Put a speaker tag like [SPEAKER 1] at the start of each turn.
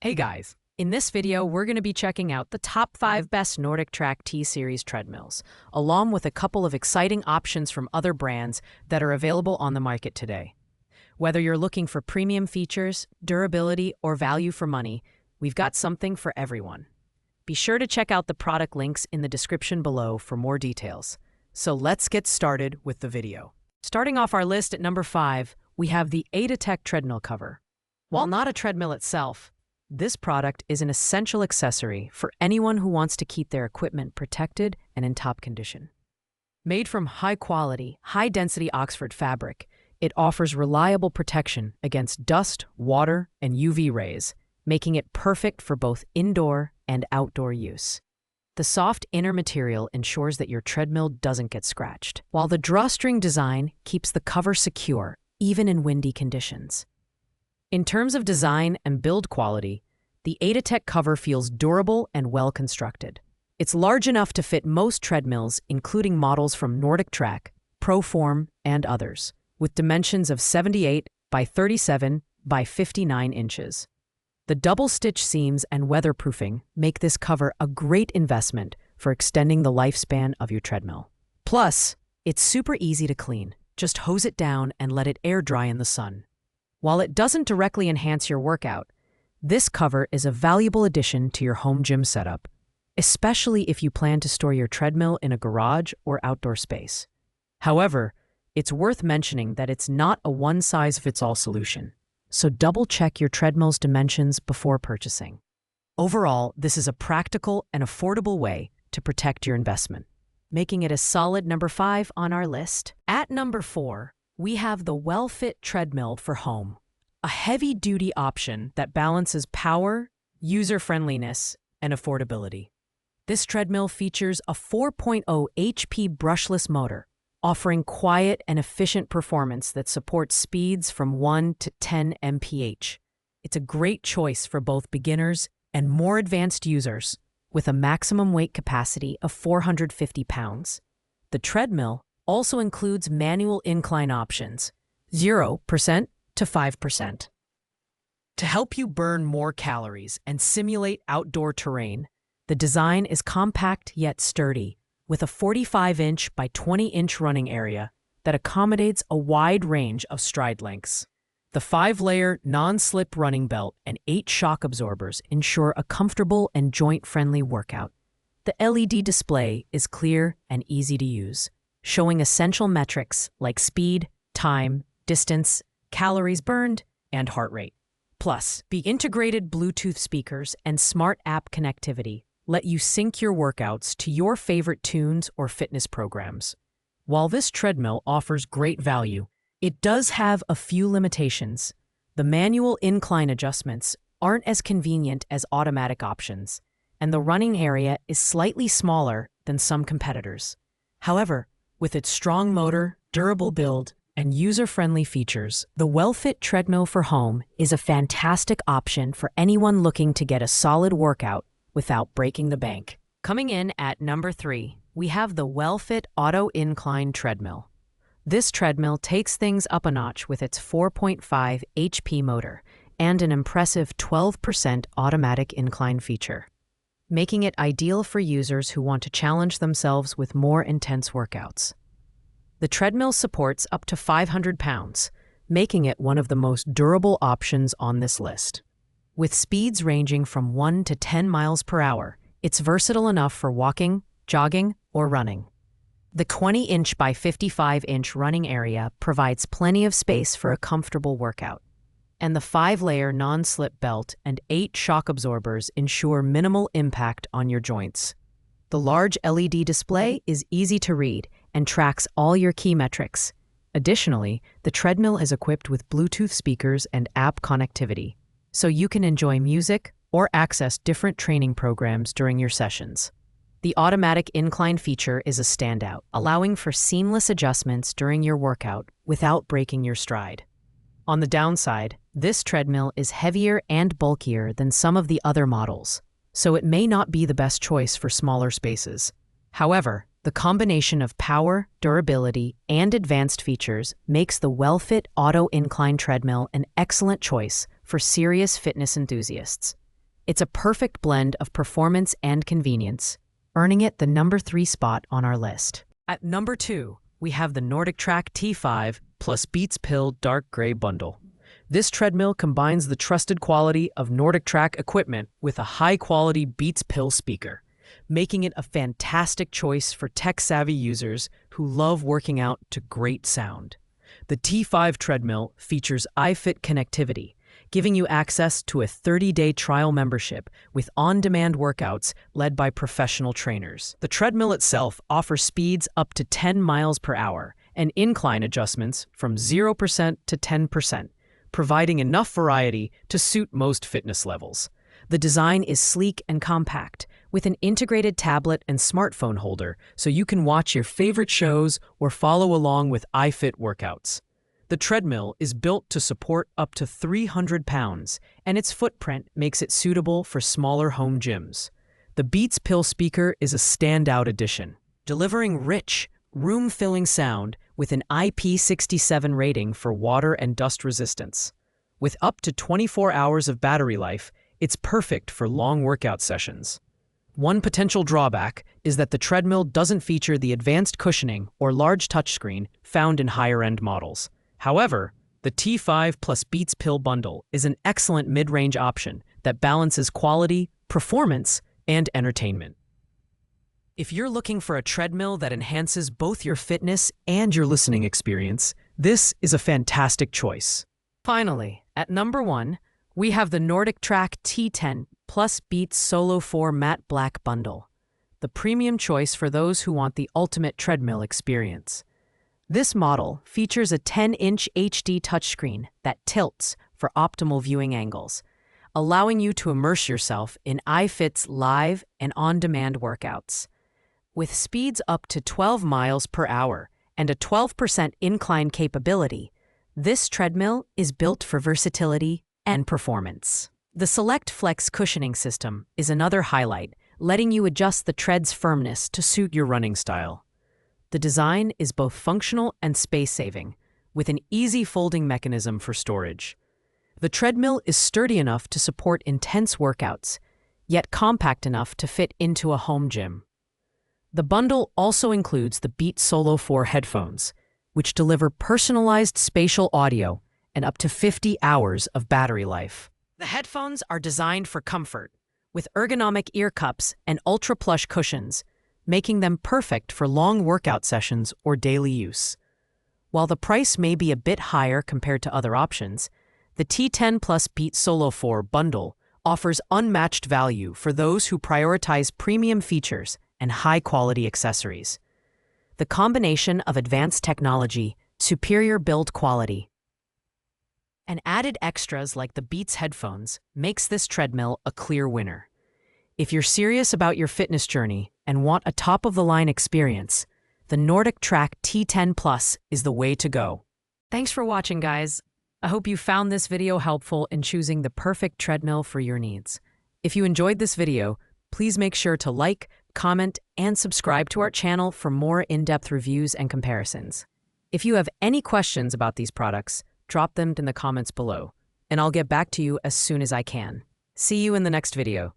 [SPEAKER 1] Hey guys, in this video we're going to be checking out the top 5 best NordicTrack T-Series treadmills, along with a couple of exciting options from other brands that are available on the market today. Whether you're looking for premium features, durability, or value for money, we've got something for everyone. Be sure to check out the product links in the description below for more details. So let's get started with the video. Starting off our list at number 5, we have the NordicTrack treadmill cover. While not a treadmill itself, this product is an essential accessory for anyone who wants to keep their equipment protected and in top condition. Made from high-quality, high-density Oxford fabric, it offers reliable protection against dust, water, and UV rays, making it perfect for both indoor and outdoor use. The soft inner material ensures that your treadmill doesn't get scratched, while the drawstring design keeps the cover secure, even in windy conditions. In terms of design and build quality, the NordicTrack cover feels durable and well-constructed. It's large enough to fit most treadmills, including models from NordicTrack, Proform, and others, with dimensions of 78 by 37 by 59 inches. The double-stitch seams and weatherproofing make this cover a great investment for extending the lifespan of your treadmill. Plus, it's super easy to clean. Just hose it down and let it air dry in the sun. While it doesn't directly enhance your workout, this cover is a valuable addition to your home gym setup, especially if you plan to store your treadmill in a garage or outdoor space. However, it's worth mentioning that it's not a one-size-fits-all solution, so double-check your treadmill's dimensions before purchasing. Overall, this is a practical and affordable way to protect your investment, making it a solid number 5 on our list. At number 4, we have the WellFit treadmill for home, a heavy-duty option that balances power, user-friendliness, and affordability. This treadmill features a 4.0 HP brushless motor, offering quiet and efficient performance that supports speeds from 1 to 10 mph. It's a great choice for both beginners and more advanced users, with a maximum weight capacity of 450 pounds. The treadmill also includes manual incline options, 0% to 5%. To help you burn more calories and simulate outdoor terrain, the design is compact yet sturdy, with a 45-inch by 20-inch running area that accommodates a wide range of stride lengths. The 5-layer non-slip running belt and 8 shock absorbers ensure a comfortable and joint-friendly workout. The LED display is clear and easy to use, showing essential metrics like speed, time, distance, calories burned, and heart rate. Plus, the integrated Bluetooth speakers and smart app connectivity let you sync your workouts to your favorite tunes or fitness programs. While this treadmill offers great value, it does have a few limitations. The manual incline adjustments aren't as convenient as automatic options, and the running area is slightly smaller than some competitors. However, with its strong motor, durable build, and user-friendly features, the WellFit treadmill for home is a fantastic option for anyone looking to get a solid workout without breaking the bank. Coming in at number 3, we have the WellFit Auto Incline Treadmill. This treadmill takes things up a notch with its 4.5 HP motor and an impressive 12% automatic incline feature, making it ideal for users who want to challenge themselves with more intense workouts. The treadmill supports up to 500 pounds, making it one of the most durable options on this list. With speeds ranging from 1 to 10 miles per hour, it's versatile enough for walking, jogging, or running. The 20-inch by 55-inch running area provides plenty of space for a comfortable workout, and the 5-layer non-slip belt and 8 shock absorbers ensure minimal impact on your joints. The large LED display is easy to read and tracks all your key metrics. Additionally, the treadmill is equipped with Bluetooth speakers and app connectivity, so you can enjoy music or access different training programs during your sessions. The automatic incline feature is a standout, allowing for seamless adjustments during your workout without breaking your stride. On the downside, this treadmill is heavier and bulkier than some of the other models, so it may not be the best choice for smaller spaces. However, the combination of power, durability, and advanced features makes the WellFit Auto Incline Treadmill an excellent choice for serious fitness enthusiasts. It's a perfect blend of performance and convenience, earning it the number 3 spot on our list. At number 2, we have the NordicTrack T5 plus Beats Pill Dark Gray Bundle. This treadmill combines the trusted quality of NordicTrack equipment with a high-quality Beats Pill speaker, making it a fantastic choice for tech-savvy users who love working out to great sound. The T5 treadmill features iFit connectivity, giving you access to a 30-day trial membership with on-demand workouts led by professional trainers. The treadmill itself offers speeds up to 10 miles per hour and incline adjustments from 0% to 10%, providing enough variety to suit most fitness levels. The design is sleek and compact, with an integrated tablet and smartphone holder so you can watch your favorite shows or follow along with iFit workouts. The treadmill is built to support up to 300 pounds, and its footprint makes it suitable for smaller home gyms. The Beats Pill speaker is a standout addition, delivering rich, room-filling sound with an IP67 rating for water and dust resistance. With up to 24 hours of battery life, it's perfect for long workout sessions. One potential drawback is that the treadmill doesn't feature the advanced cushioning or large touchscreen found in higher-end models. However, the T5 plus Beats Pill bundle is an excellent mid-range option that balances quality, performance, and entertainment. If you're looking for a treadmill that enhances both your fitness and your listening experience, this is a fantastic choice. Finally, at number 1, we have the NordicTrack T10 plus Beats Solo 4 Matte Black Bundle, the premium choice for those who want the ultimate treadmill experience. This model features a 10-inch HD touchscreen that tilts for optimal viewing angles, allowing you to immerse yourself in iFit's live and on-demand workouts. With speeds up to 12 miles per hour and a 12% incline capability, this treadmill is built for versatility and performance. The Select Flex cushioning system is another highlight, letting you adjust the tread's firmness to suit your running style. The design is both functional and space-saving, with an easy folding mechanism for storage. The treadmill is sturdy enough to support intense workouts, yet compact enough to fit into a home gym. The bundle also includes the Beats Solo 4 headphones, which deliver personalized spatial audio and up to 50 hours of battery life. The headphones are designed for comfort, with ergonomic ear cups and ultra-plush cushions, making them perfect for long workout sessions or daily use. While the price may be a bit higher compared to other options, the T10 plus Beats Solo 4 bundle offers unmatched value for those who prioritize premium features and high-quality accessories. The combination of advanced technology, superior build quality, and added extras like the Beats headphones makes this treadmill a clear winner. If you're serious about your fitness journey and want a top-of-the-line experience, the NordicTrack T10 Plus is the way to go. Thanks for watching, guys. I hope you found this video helpful in choosing the perfect treadmill for your needs. If you enjoyed this video, please make sure to like, comment, and subscribe to our channel for more in-depth reviews and comparisons. If you have any questions about these products, drop them in the comments below, and I'll get back to you as soon as I can. See you in the next video.